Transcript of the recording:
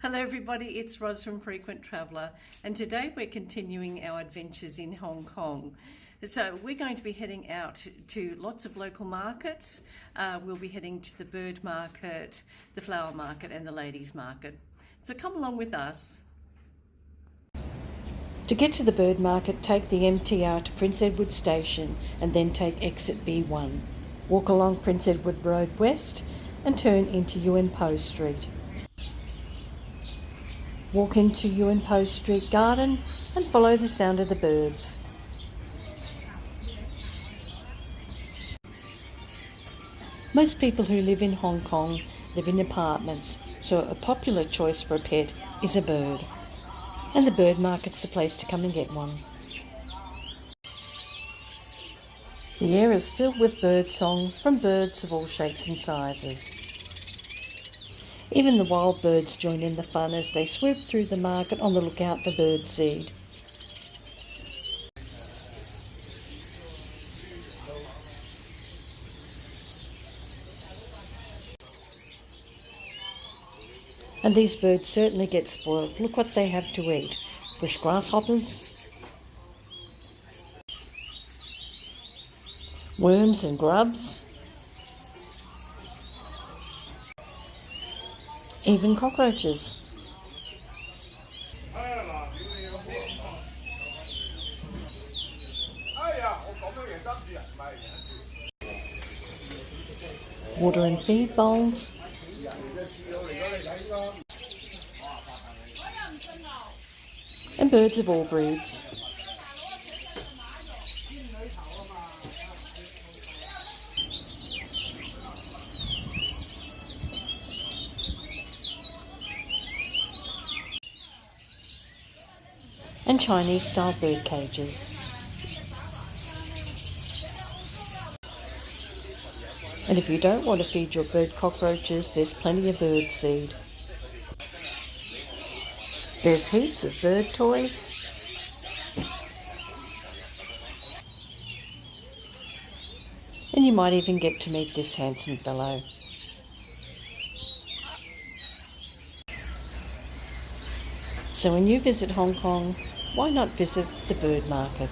Hello everybody, it's Ros from Frequent Traveller, and today we're continuing our adventures in Hong Kong. So we're going to be heading out to lots of local markets. We'll be heading to the bird market, the flower market and the ladies market. So come along with us. To get to the bird market, take the MTR to Prince Edward Station and then take exit B1. Walk along Prince Edward Road West and turn into Yuen Po Street. Walk into Yuen Po Street Garden and follow the sound of the birds. Most people who live in Hong Kong live in apartments, so a popular choice for a pet is a bird. And the bird market's the place to come and get one. The air is filled with bird song from birds of all shapes and sizes. Even the wild birds join in the fun as they swoop through the market on the lookout for bird seed. And these birds certainly get spoiled. Look what they have to eat. Bush grasshoppers, worms and grubs, even cockroaches. Water and feed bowls, and birds of all breeds. And Chinese-style bird cages. And if you don't want to feed your bird cockroaches, there's plenty of bird seed. There's heaps of bird toys. And you might even get to meet this handsome fellow. So when you visit Hong Kong, why not visit the bird market?